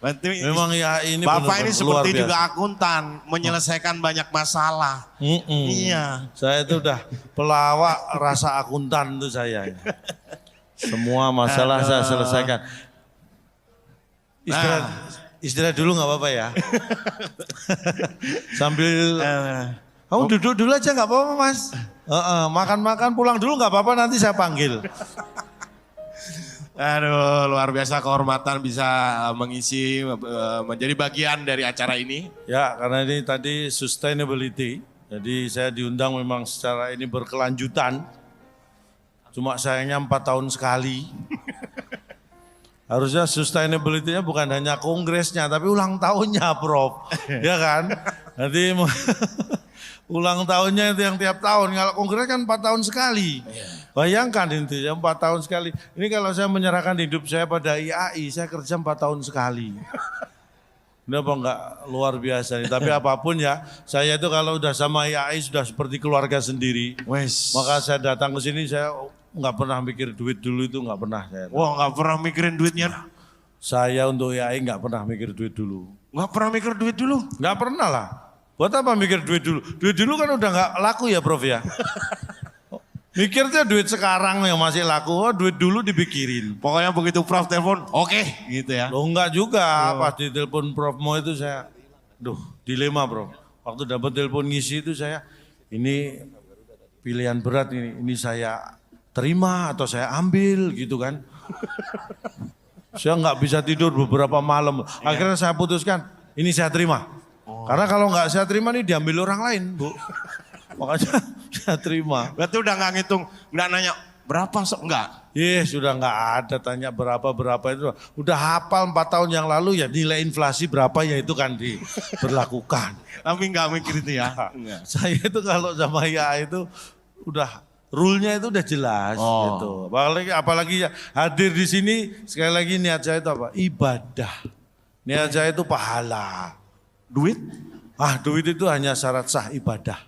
Memang ya ini Bapak ini luar seperti biasa. juga akuntan, menyelesaikan banyak masalah. Iya. Saya itu udah pelawak rasa akuntan itu saya. Semua masalah saya selesaikan. Istirahat dulu nggak apa-apa ya. Sambil kamu duduk dulu aja nggak apa-apa mas. Makan-makan pulang dulu nggak apa-apa nanti saya panggil. Aduh, luar biasa kehormatan bisa mengisi, menjadi bagian dari acara ini. Ya, karena ini tadi sustainability. Jadi saya diundang memang secara ini berkelanjutan. Cuma sayangnya 4 tahun sekali. Harusnya sustainability-nya bukan hanya kongresnya, tapi ulang tahunnya, Prof. Ya kan? Nanti ulang tahunnya itu yang tiap tahun. Kalau kongres kan 4 tahun sekali. Bayangkan itu ya 4 tahun sekali. Ini kalau saya menyerahkan hidup saya pada IAI, saya kerja 4 tahun sekali. Ini apa enggak luar biasa nih. Tapi apapun ya, saya itu kalau udah sama IAI sudah seperti keluarga sendiri. Maka saya datang ke sini saya nggak pernah mikir duit dulu itu nggak pernah saya. Wah, nggak pernah mikirin duitnya. Saya untuk IAI nggak pernah mikir duit dulu. Nggak pernah mikir duit dulu? Nggak pernah lah. Buat apa mikir duit dulu? Duit dulu kan udah nggak laku ya Prof ya. Mikirnya duit sekarang yang masih laku, duit dulu dipikirin. Pokoknya begitu Prof telepon, oke, gitu ya. Loh enggak juga, pas di telepon Prof Mo itu saya, dilema Prof. Waktu dapat telepon ngisi itu saya, ini pilihan berat ini saya terima atau saya ambil gitu kan. Saya nggak bisa tidur beberapa malam. Akhirnya saya putuskan, ini saya terima. Karena kalau nggak saya terima nih diambil orang lain, Bu. Makanya saya terima. Berarti udah nggak ngitung, nggak nanya berapa enggak? Sudah nggak ada tanya berapa itu. Udah hafal 4 tahun yang lalu ya nilai inflasi berapa ya itu kan diberlakukan. Tapi nggak mikir itu ya? Saya itu kalau sama ya itu udah rule-nya itu udah jelas gitu. Apalagi ya, hadir di sini sekali lagi niat saya itu apa? Ibadah. Niat saya itu pahala. Duit? Duit itu hanya syarat sah ibadah.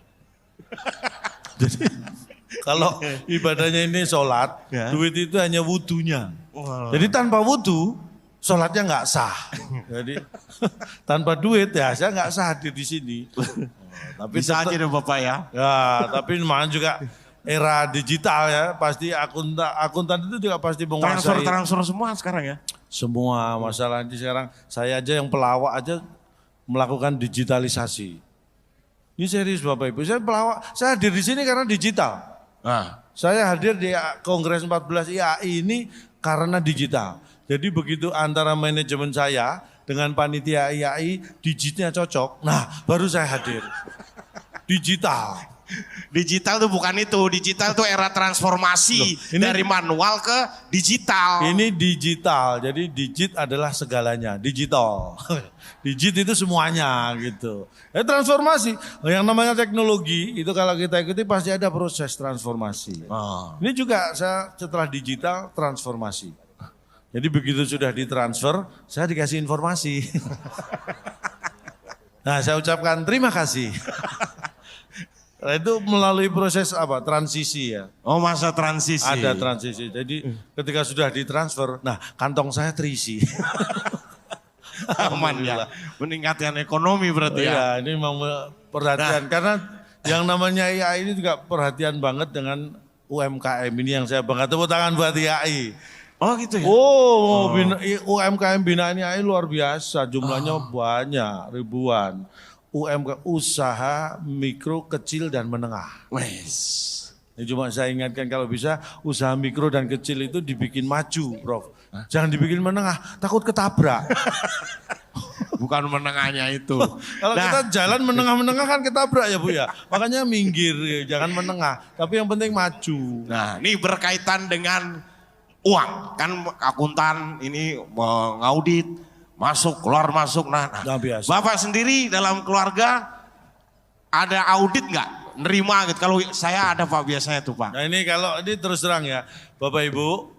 Jadi kalau ibadahnya ini sholat, duit itu hanya wudunya. Jadi tanpa wudu, sholatnya nggak sah. Jadi tanpa duit ya saya nggak sah hadir di sini. Tapi bisa aja deh Bapak ya. Ya, tapi memang juga era digital ya, pasti akuntan itu juga pasti menguasai. Transfer semua sekarang ya. Semua masalah ini sekarang saya aja yang pelawak aja melakukan digitalisasi. Ini serius Bapak Ibu, saya hadir di sini karena digital. Saya hadir di Kongres 14 IAI ini karena digital. Jadi begitu antara manajemen saya dengan panitia IAI, digitnya cocok, baru saya hadir. Digital. Digital tuh bukan itu, digital tuh era transformasi dari manual ke digital. Ini digital, jadi digit adalah segalanya, digital. Digit itu semuanya gitu. Transformasi, yang namanya teknologi itu kalau kita ikuti pasti ada proses transformasi. Ini juga saya setelah digital transformasi. Jadi begitu sudah ditransfer, saya dikasih informasi. Saya ucapkan terima kasih. Itu melalui proses apa? Transisi ya. Masa transisi. Ada transisi. Jadi ketika sudah ditransfer, kantong saya terisi. Aman ya. Meningkatkan ekonomi berarti ya. Iya, ini memang perhatian. Karena yang namanya IAI ini juga perhatian banget dengan UMKM. Ini yang saya bangga. Tepuk tangan buat IAI. Oh gitu ya? UMKM binaan IAI luar biasa. Jumlahnya banyak, ribuan. UMKM, usaha mikro, kecil dan menengah. Ini cuma saya ingatkan kalau bisa usaha mikro dan kecil itu dibikin maju, Prof. Jangan dibikin menengah, takut ketabrak. Bukan menengahnya itu. Kalau kita jalan menengah-menengah kan ketabrak ya Bu ya. Makanya minggir, jangan menengah. Tapi yang penting maju. Ini berkaitan dengan uang. Kan akuntan ini ngaudit. Masuk, keluar, masuk. Biasa. Bapak sendiri dalam keluarga ada audit nggak? Nerima gitu. Kalau saya ada Pak biasanya tuh Pak. Ini kalau ini terus terang ya, Bapak Ibu,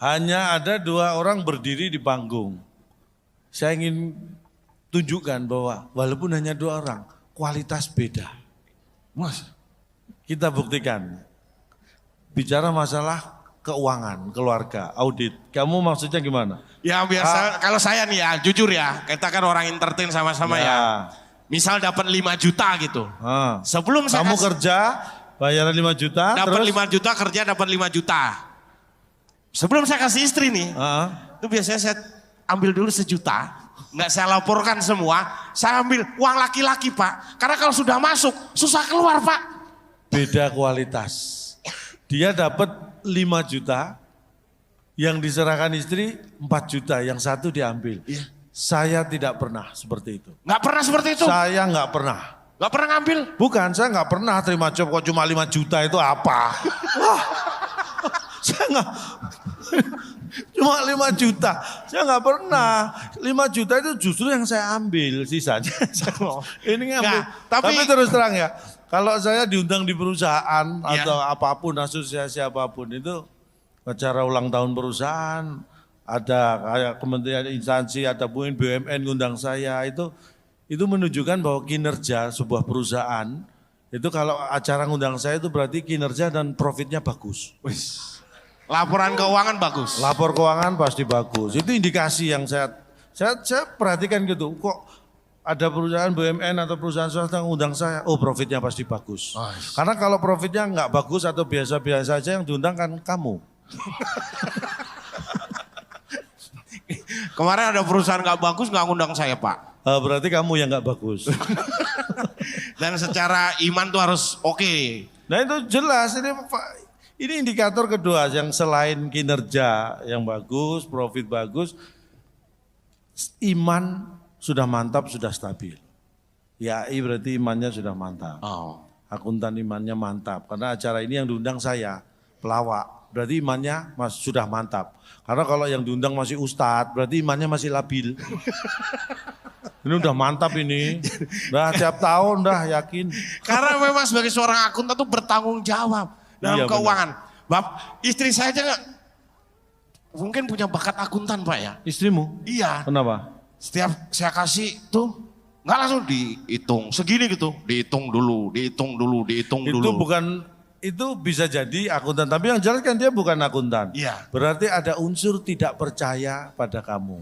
hanya ada 2 orang berdiri di panggung. Saya ingin tunjukkan bahwa walaupun hanya 2 orang, kualitas beda. Kita buktikan. Bicara masalah keuangan, keluarga, audit. Kamu maksudnya gimana? Ya biasa, kalau saya nih ya, jujur ya, kita kan orang entertain sama-sama ya. Misal dapat 5 juta gitu. Sebelum saya kamu kerja, bayaran 5 juta, dapat terus? 5 juta, kerja dapat 5 juta. Sebelum saya kasih istri nih, itu biasanya saya ambil dulu 1 juta. Nggak saya laporkan semua, saya ambil uang laki-laki Pak. Karena kalau sudah masuk, susah keluar Pak. Beda kualitas. Dia dapat 5 juta, yang diserahkan istri 4 juta, yang satu diambil. Iya. Saya tidak pernah seperti itu. Nggak pernah seperti itu? Saya nggak pernah. Nggak pernah ngambil? Bukan, saya nggak pernah terima job kok cuma 5 juta itu apa? Wah, saya nggak, cuma 5 juta, saya nggak pernah. 5 juta itu justru yang saya ambil, sisanya. Ini ngambil. Nggak, tapi terus terang ya, kalau saya diundang di perusahaan Iya. atau apapun, asosiasi apapun itu, acara ulang tahun perusahaan, ada kayak kementerian instansi, ada mungkin BUMN ngundang saya, itu menunjukkan bahwa kinerja sebuah perusahaan, itu kalau acara ngundang saya itu berarti kinerja dan profitnya bagus. laporan keuangan bagus. Lapor keuangan pasti bagus, itu indikasi yang saya perhatikan gitu, kok ada perusahaan BUMN atau perusahaan swasta yang undang saya, oh profitnya pasti bagus. Karena kalau profitnya nggak bagus atau biasa-biasa saja yang diundang kan kamu. Kemarin ada perusahaan nggak bagus nggak ngundang saya Pak. Berarti kamu yang nggak bagus. Dan secara iman tuh harus oke. Nah itu jelas, ini indikator kedua yang selain kinerja yang bagus, profit bagus, iman sudah mantap, sudah stabil. YAI berarti imannya sudah mantap. Akuntan imannya mantap, karena acara ini yang diundang saya, pelawak. Berarti imannya sudah mantap. Karena kalau yang diundang masih ustadz, berarti imannya masih labil. Ini udah mantap ini. Nah tiap tahun dah yakin. Karena memang sebagai seorang akuntan tuh bertanggung jawab dalam Iya, keuangan. Istri saya aja mungkin punya bakat akuntan Pak ya. Istrimu? Iya. Kenapa? Setiap saya kasih tuh nggak langsung dihitung segini gitu, dihitung dulu. Itu bukan, itu bisa jadi akuntan, tapi yang jelas kan dia bukan akuntan. Iya. Berarti ada unsur tidak percaya pada kamu.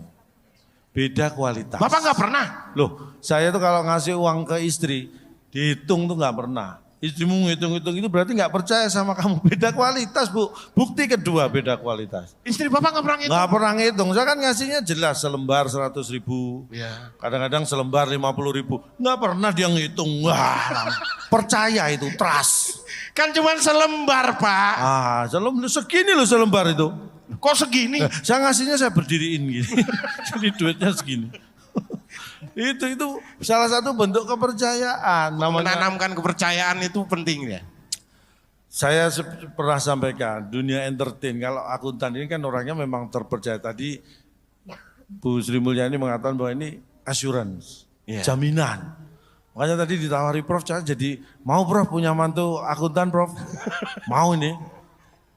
Beda kualitas. Bapak nggak pernah? Loh, saya tuh kalau ngasih uang ke istri, dihitung tuh nggak pernah. Istrimu ngitung-ngitung itu berarti nggak percaya sama kamu. Beda kualitas Bu. Bukti kedua beda kualitas. Istri Bapak nggak pernah ngitung? Nggak pernah ngitung. Saya kan ngasihnya jelas selembar 100.000. Iya. Kadang-kadang selembar 50.000. Nggak pernah dia ngitung. Wah, percaya itu, trust. Kan cuma selembar Pak. Segini loh selembar itu. Kok segini? Saya ngasihnya saya berdiriin gini. Jadi duitnya segini. itu salah satu bentuk kepercayaan. Menanamkan kepercayaan itu penting ya. Saya pernah sampaikan dunia entertain, kalau akuntan ini kan orangnya memang terpercaya. Tadi Bu Sri Mulyani mengatakan bahwa ini assurance, jaminan. Makanya tadi ditawari Prof, jadi mau Prof punya mantu akuntan Prof. Mau ini.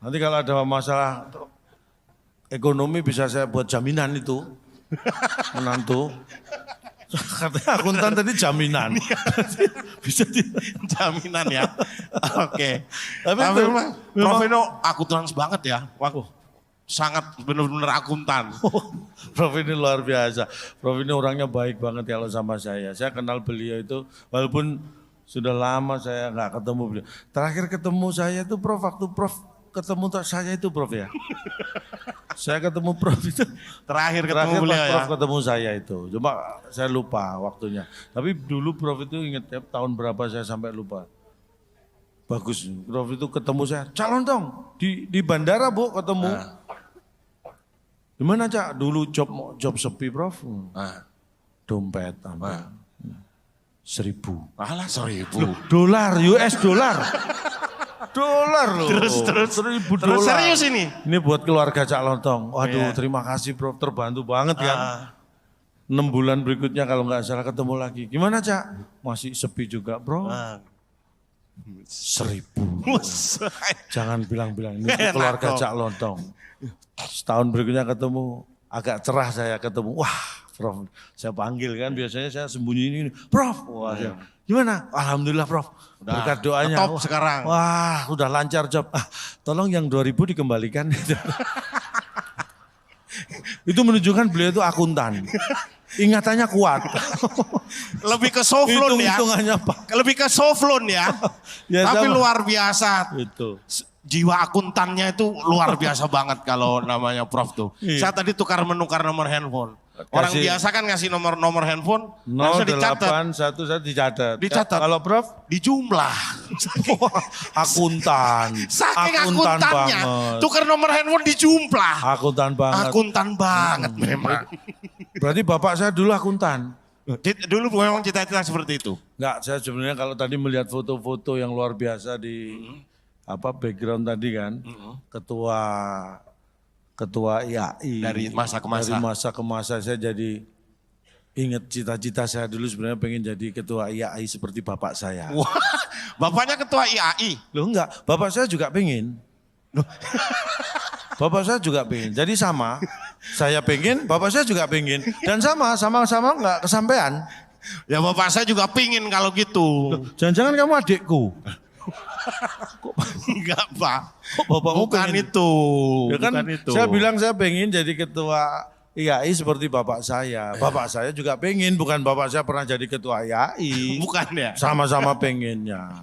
Nanti kalau ada masalah ekonomi bisa saya buat jaminan itu. Menantu. Katanya akuntan tadi jaminan. Bisa jaminan ya. Oke. Tapi memang Prof Eno akuntan banget ya. Wah, sangat benar-benar akuntan. Prof ini luar biasa. Prof ini orangnya baik banget kalau sama saya. Saya kenal beliau itu walaupun sudah lama saya nggak ketemu beliau. Terakhir ketemu saya itu Prof, waktu Prof ketemu saya itu Prof ya. Saya ketemu Prof itu terakhir ketemu beliau ya. Prof ketemu saya itu. Cuma saya lupa waktunya. Tapi dulu Prof itu ingat ya, tahun berapa saya sampai lupa. Bagus. Prof itu ketemu saya, calon dong di bandara Bu ketemu. Gimana Cak? Dulu job sepi Prof. Dompet tambah. 1.000. Alah 1.000. Dolar, US dolar. Dolar loh. Terus 1.000 terus dolar. serius ini? Ini buat keluarga Cak Lontong. Waduh, terima kasih Prof, terbantu banget kan. 6 bulan berikutnya kalau nggak salah ketemu lagi. Gimana Cak? Masih sepi juga Bro. 1.000. Jangan bilang-bilang ini keluarga Cak Lontong. Setahun berikutnya ketemu, agak cerah saya ketemu. Wah, Prof. Saya panggil kan, biasanya saya sembunyi ini, Prof. Wah, gimana? Alhamdulillah Prof. Berkat doanya. Top sekarang. Wah, udah lancar job. Tolong yang 2.000 dikembalikan. Itu menunjukkan beliau itu akuntan. Ingatannya kuat. Lebih ke soft loan ya. Hitung-hitungannya Pak. Lebih ke soft loan ya. Ya, Tapi sama. luar biasa. Itu. Jiwa akuntannya itu luar biasa banget kalau namanya Prof tuh. Iya. Saya tadi tukar-menukar nomor handphone. Orang Kasih- biasa kan ngasih nomor handphone, langsung dicatat. 0811 dicatat. Dicatat. Kalau Prof? Di jumlah. Akuntan. Saking Akuntan akuntannya, banget. tukar nomor handphone di jumlah. Akuntan banget. Akuntan banget memang. Berarti bapak saya dulu akuntan. Dulu memang cita-cita seperti itu. Enggak, saya sebenarnya kalau tadi melihat foto-foto yang luar biasa di background tadi kan, ketua IAI. Dari masa ke masa. Dari masa ke masa saya jadi ingat cita-cita saya dulu sebenarnya pengen jadi ketua IAI seperti bapak saya. Wah, bapaknya ketua IAI. Loh enggak, bapak saya juga pengen. Bapak saya juga pengen. Jadi sama, saya pengen, bapak saya juga pengen. Dan sama-sama enggak kesampaian. Ya bapak saya juga pingin kalau gitu. Jangan-jangan kamu adikku. Enggak Pak. Kok bapakmu Bukan pengen? itu. Ya kan Bukan itu. saya bilang saya pengen jadi ketua IAI seperti bapak saya. Bapak saya juga pengen, bukan bapak saya pernah jadi ketua IAI. Bukan ya. Sama-sama pengennya.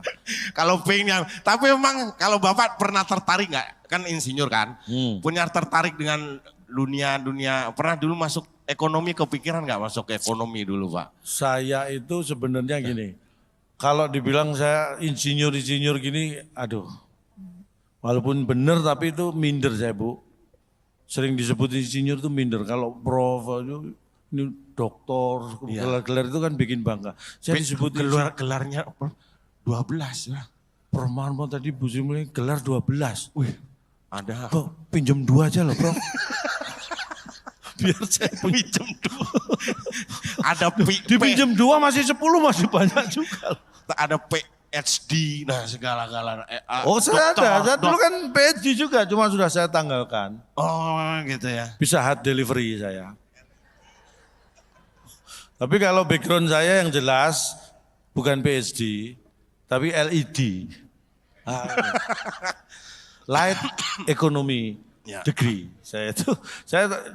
Kalau pengen, tapi memang kalau bapak pernah tertarik nggak? Kan insinyur kan, punya tertarik dengan dunia. Pernah dulu masuk ekonomi, kepikiran nggak masuk ke ekonomi dulu Pak? Saya itu sebenarnya gini, kalau dibilang saya insinyur gini, aduh. Walaupun benar tapi itu minder saya Bu. Sering disebut insinyur itu minder. Kalau prof, ini doktor, gelar-gelar itu kan bikin bangga. Saya disebut Gelarnya apa? 12 ya. Permano tadi Bu Sri Mulyani gelar 12. Wih, ada. Bro, pinjam 2 aja loh bro. Biar saya Pinjam 2. Ada dipinjam 2 masih 10 masih banyak juga. Ada PhD, nah segala-galanya. Oh saya dokter, ada, saya dulu kan PhD juga, cuma sudah saya tanggalkan. Oh gitu ya. Bisa hard delivery saya. Tapi kalau background saya yang jelas, bukan PhD, tapi LED. Light Economy Ya. Degree.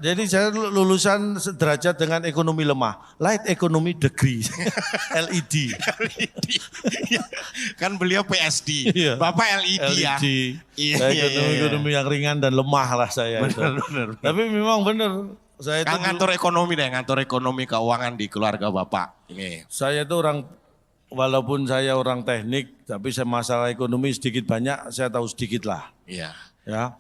Jadi saya lulusan sederajat dengan ekonomi lemah. Light Economy Degree. LED. Kan beliau PSD, Iya. Bapak LED, ya. Iya, Saya iya, iya. ekonomi yang ringan dan lemah lah saya. itu. Benar. Tapi memang benar. Saya itu Kan ngatur ekonomi deh, ngatur ekonomi keuangan di keluarga Bapak. Ini. Saya itu orang, walaupun saya orang teknik, tapi saya masalah ekonomi sedikit banyak, saya tahu sedikit lah. Iya. Ya,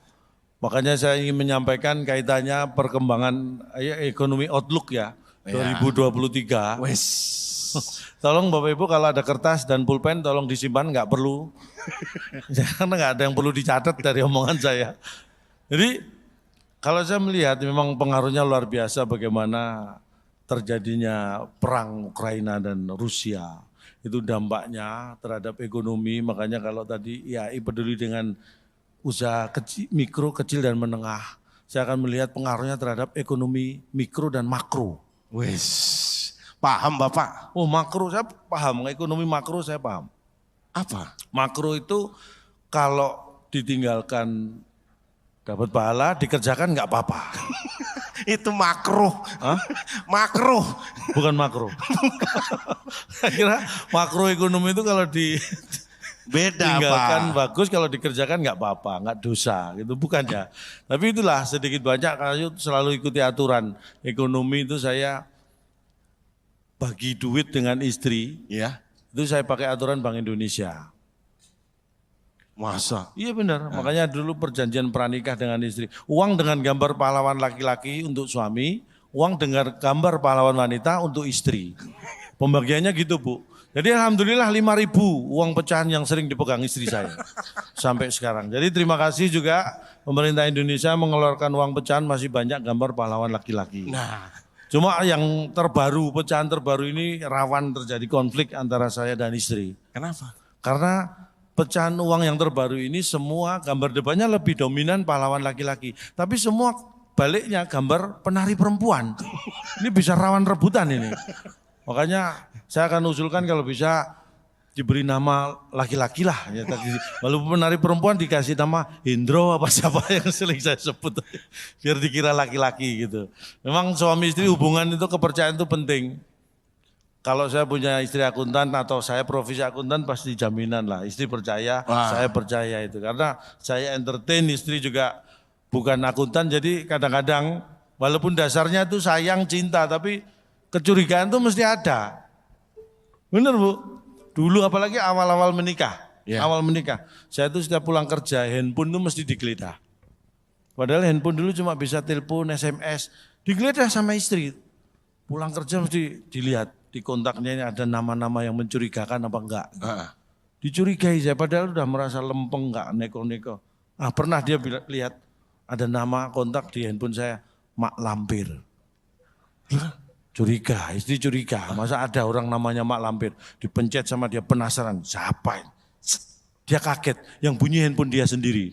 makanya saya ingin menyampaikan kaitannya perkembangan ekonomi outlook ya, 2023. Wes. Tolong Bapak Ibu kalau ada kertas dan pulpen tolong disimpan, nggak perlu. Karena nggak ada yang perlu dicatat dari omongan saya. Jadi kalau saya melihat memang pengaruhnya luar biasa bagaimana terjadinya perang Ukraina dan Rusia. Itu dampaknya terhadap ekonomi, makanya kalau tadi IAI peduli dengan usaha kecil, mikro, kecil dan menengah. Saya akan melihat pengaruhnya terhadap ekonomi mikro dan makro. Wes. Paham Bapak? Oh makro saya paham, ekonomi makro saya paham. Apa? Makro itu kalau ditinggalkan dapat pahala, dikerjakan nggak apa-apa. Itu makruh. Hah? Makruh. Bukan makro. Saya kira makro ekonomi itu kalau Beda ditinggalkan Pak. bagus, kalau dikerjakan nggak apa-apa, nggak dosa gitu, bukan ya. Tapi itulah sedikit banyak karena selalu ikuti aturan ekonomi itu saya bagi duit dengan istri, Ya. itu saya pakai aturan Bank Indonesia. Masa? Iya benar, makanya dulu perjanjian pranikah dengan istri. Uang dengan gambar pahlawan laki-laki untuk suami, uang dengan gambar pahlawan wanita untuk istri. Pembagiannya gitu Bu. Jadi alhamdulillah 5.000 uang pecahan yang sering dipegang istri saya. Sampai sekarang. Jadi terima kasih juga pemerintah Indonesia mengeluarkan uang pecahan masih banyak gambar pahlawan laki-laki. Nah. Cuma yang terbaru, pecahan terbaru ini rawan terjadi konflik antara saya dan istri. Kenapa? Karena pecahan uang yang terbaru ini semua gambar depannya lebih dominan pahlawan laki-laki. Tapi semua baliknya gambar penari perempuan. Ini bisa rawan rebutan ini. Makanya saya akan usulkan kalau bisa diberi nama laki-laki lah. Ya, walaupun penari perempuan dikasih nama Hendro apa siapa yang sering saya sebut. Biar dikira laki-laki gitu. Memang suami istri hubungan itu kepercayaan itu penting. Kalau saya punya istri akuntan atau saya profesi akuntan pasti jaminan lah. Istri percaya, saya percaya itu. Karena saya entertain, istri juga bukan akuntan. Jadi kadang-kadang walaupun dasarnya itu sayang, cinta. Tapi kecurigaan itu mesti ada. Bener Bu? Dulu apalagi awal-awal menikah. Awal menikah. Saya itu setiap pulang kerja handphone itu mesti digeledah. Padahal handphone dulu cuma bisa telepon, SMS. Digeledah sama istri. Pulang kerja mesti dilihat. Di kontaknya ini ada nama-nama yang mencurigakan apa enggak. Dicurigai saya padahal udah merasa lempeng enggak neko-neko. Pernah dia lihat ada nama kontak di handphone saya Mak Lampir. Curiga, istri curiga. Masa ada orang namanya Mak Lampir. Dipencet sama dia penasaran. Siapa ini? Dia kaget. Yang bunyi handphone dia sendiri.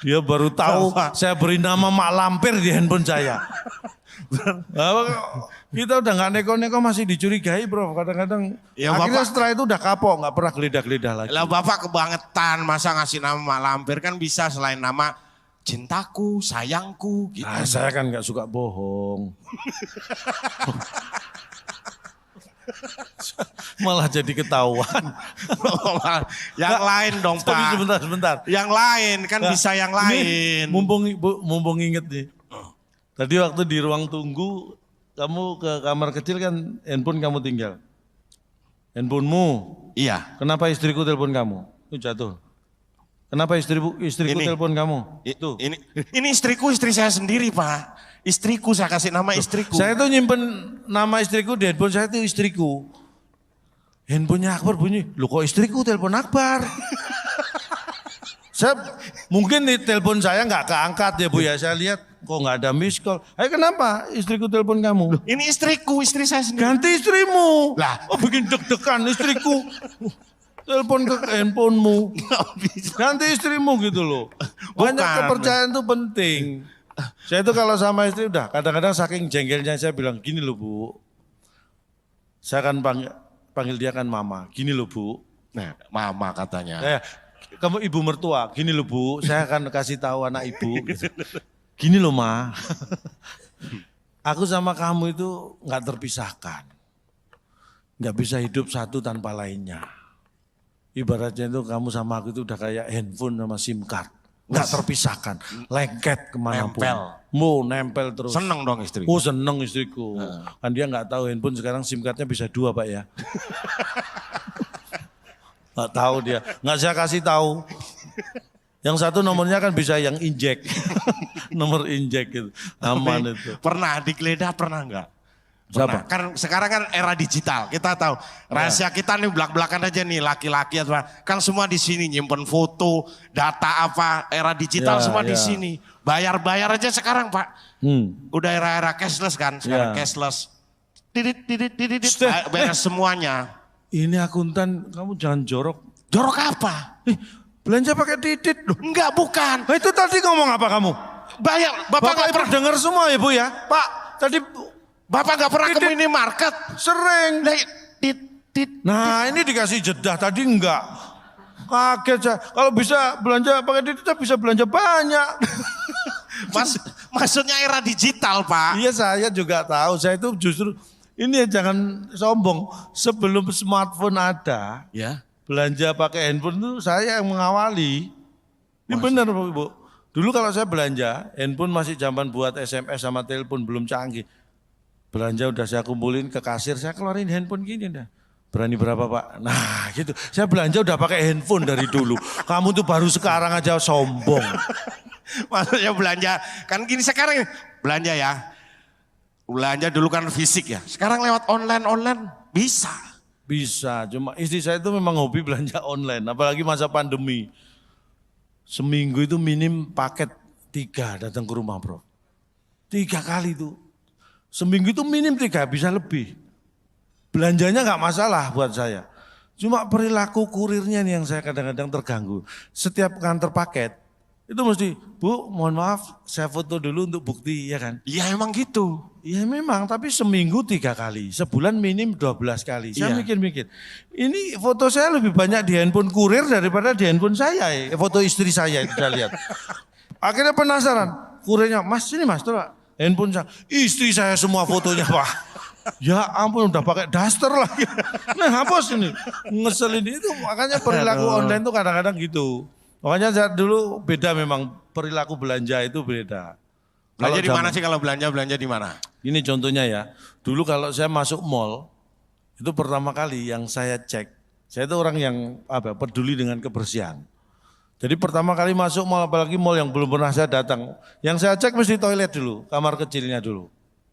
Dia baru tahu saya beri nama Mak Lampir di handphone saya. Kita udah gak neko-neko masih dicurigai bro. Kadang-kadang akhirnya setelah itu udah kapok. Gak pernah geledah-geledah lagi. Lah Bapak kebangetan. Masa ngasih nama Mak Lampir kan bisa selain nama cintaku, sayangku gitu. Saya kan gak suka bohong. Malah jadi ketahuan. Yang lain dong Pak. Tapi sebentar. Yang lain kan bisa yang lain. Mumpung inget nih. Tadi waktu di ruang tunggu, kamu ke kamar kecil kan handphone kamu tinggal. Handphonemu. Iya. Kenapa istriku telepon kamu? Itu jatuh. Kenapa istriku telepon kamu? Itu. Ini istriku, istri saya sendiri Pak. Istriku, saya kasih nama istriku. Saya tuh nyimpen nama istriku di handphone saya itu istriku. Handphonenya Akbar bunyi, loh kok istriku telepon Akbar? Mungkin nih telepon saya nggak keangkat ya Bu ya. Saya lihat kok nggak ada miss call. Kenapa istriku telepon kamu? Ini istriku, istri saya sendiri. Ganti istrimu. Lah, bikin deg-degan istriku. Telepon ke handphonemu. Ganti istrimu gitu loh. Banyak kepercayaan itu penting. Saya itu kalau sama istri udah kadang-kadang saking jengkelnya saya bilang gini loh Bu. Saya akan panggil dia kan mama. Gini loh Bu. Nah, mama katanya. Kamu ibu mertua. Gini loh Bu. Saya akan kasih tahu anak ibu. Gitu. Gini loh Ma. Aku sama kamu itu gak terpisahkan. Gak bisa hidup satu tanpa lainnya. Ibaratnya itu kamu sama aku itu udah kayak handphone sama SIM card. Gak terpisahkan. Lengket kemanapun. Nempel terus. Seneng dong istri. Seneng istriku. Kan dia gak tahu handphone sekarang SIM cardnya bisa 2 Pak ya. Gak tahu dia. Gak saya kasih tahu. Yang satu nomornya kan bisa yang injek. Nomor injek gitu. Aman itu. Pernah digeledah pernah enggak? Siapa? Kan sekarang kan era digital, kita tahu rahasia kita nih belak-belakan aja nih laki-laki atau kan semua di sini nyimpen foto, data apa, era digital semua di sini. Bayar-bayar aja sekarang Pak. Udah era-era cashless kan, sekarang cashless. Tidit, bayar semuanya. Ini akuntan, kamu jangan jorok. Jorok apa? Belanja pakai didit. Enggak, bukan. Itu tadi ngomong apa kamu? Bayar, Bapak nggak pernah dengar semua ya Bu ya? Pak, tadi Bapak nggak pernah ke minimarket? Sering. Nah ini dikasih jeda tadi enggak. Kaget saya. Kalau bisa belanja pakai didit bisa belanja banyak. Maksudnya era digital Pak. Iya saya juga tahu. Saya itu justru ini jangan sombong. Sebelum smartphone ada, belanja pakai handphone itu saya yang mengawali. Ini benar Bu. Dulu kalau saya belanja, handphone masih zaman buat SMS sama telepon belum canggih. Belanja udah saya kumpulin ke kasir, saya keluarin handphone gini dah. Berani berapa Pak? Nah gitu, saya belanja udah pakai handphone dari dulu. Kamu tuh baru sekarang aja sombong. Maksudnya belanja, kan gini sekarang belanja ya. Belanja dulu kan fisik ya, sekarang lewat online bisa. Bisa, cuma istri saya itu memang hobi belanja online, apalagi masa pandemi. Seminggu itu minim paket 3 datang ke rumah bro. 3 kali tuh. Seminggu itu minim 3, bisa lebih. Belanjanya gak masalah buat saya. Cuma perilaku kurirnya nih yang saya kadang-kadang terganggu. Setiap kantor paket, itu mesti, Bu mohon maaf saya foto dulu untuk bukti ya kan. Iya emang gitu. Iya memang, tapi seminggu 3 kali, sebulan minim 12 kali. Saya Iya. mikir-mikir, ini foto saya lebih banyak di handphone kurir daripada di handphone saya. Foto istri saya itu saya lihat. Akhirnya penasaran, kurirnya, Mas ini Mas, tuh Pak, handphone saya. Istri saya semua fotonya Pak. Ya ampun udah pakai daster lagi. Nah hapus ini, ngeselin itu. Makanya perilaku online tuh kadang-kadang gitu. Makanya saya dulu beda memang, perilaku belanja itu beda. Belanja di mana sih kalau belanja di mana? Ini contohnya ya, dulu kalau saya masuk mall, itu pertama kali yang saya cek, saya itu orang yang peduli dengan kebersihan. Jadi pertama kali masuk mall, apalagi mall yang belum pernah saya datang, yang saya cek mesti toilet dulu, kamar kecilnya dulu.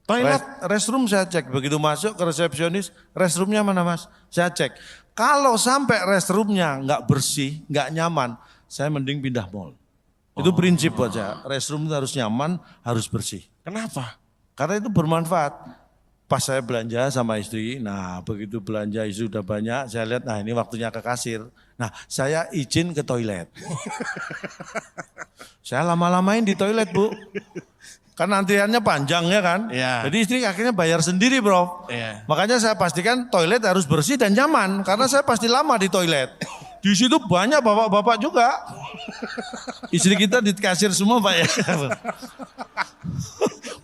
Toilet? Restroom saya cek, begitu masuk ke resepsionis, restroomnya mana Mas? Saya cek. Kalau sampai restroomnya nggak bersih, nggak nyaman, saya mending pindah mall. Itu prinsip buat saya, restroom itu harus nyaman, harus bersih. Kenapa? Karena itu bermanfaat. Pas saya belanja sama istri, nah begitu belanja istri sudah banyak, saya lihat nah ini waktunya ke kasir. Nah saya izin ke toilet. Saya lama-lamain di toilet Bu. Kan antriannya panjang ya kan. Iya. Jadi istri akhirnya bayar sendiri bro. Iya. Makanya saya pastikan toilet harus bersih dan nyaman. Karena saya pasti lama di toilet. Di situ banyak bapak-bapak juga. Istri kita di kasir semua Pak ya.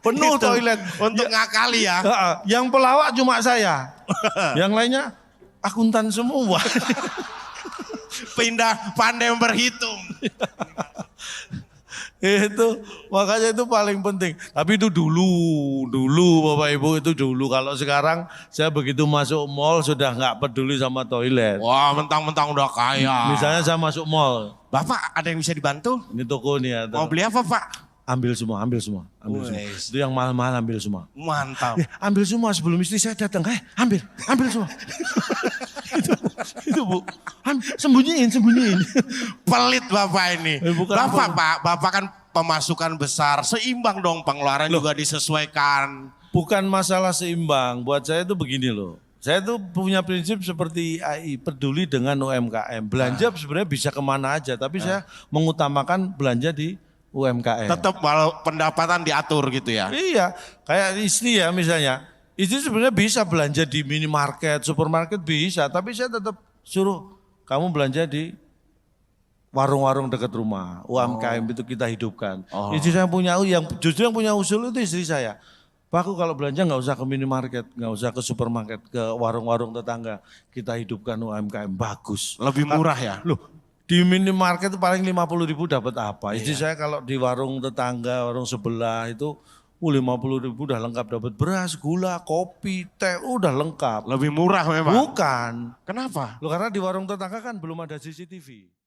Penuh Itu toilet. untuk ngakali ya. Yang pelawak cuma saya. Yang lainnya akuntan semua. Pindah pandai berhitung. Itu makanya itu paling penting. Tapi itu dulu Bapak Ibu itu dulu. Kalau sekarang saya begitu masuk mall sudah nggak peduli sama toilet. Wah mentang-mentang udah kaya. Misalnya saya masuk mall, Bapak ada yang bisa dibantu? ini toko nih ya. Mau beli apa Pak? Ambil semua. Wes. Itu yang mahal-mahal ambil semua. Mantap. Ambil semua sebelum istri saya datang. Ambil semua. itu Bu. Sembunyiin. Pelit Bapak ini. Bukan Bapak apa. Pak, Bapak kan pemasukan besar, seimbang dong pengeluaran juga disesuaikan. Bukan masalah seimbang. Buat saya itu begini loh. Saya tuh punya prinsip seperti AI, peduli dengan UMKM. Belanja sebenarnya bisa kemana aja, tapi saya mengutamakan belanja di UMKM. Tetap walau pendapatan diatur gitu ya. Iya, kayak istri ya misalnya. Istri sebenarnya bisa belanja di minimarket, supermarket bisa, tapi saya tetap suruh kamu belanja di warung-warung dekat rumah. UMKM itu kita hidupkan. Istri saya punya justru yang punya usul itu istri saya. Pak aku kalau belanja nggak usah ke minimarket, nggak usah ke supermarket, ke warung-warung tetangga. Kita hidupkan UMKM bagus. Lebih murah ya. Loh, di minimarket itu paling 50.000 dapat apa? Istri saya kalau di warung tetangga, warung sebelah itu 50.000 udah lengkap dapat beras, gula, kopi, teh, udah lengkap. Lebih murah memang. Bukan. Kenapa? Loh karena di warung tetangga kan belum ada CCTV.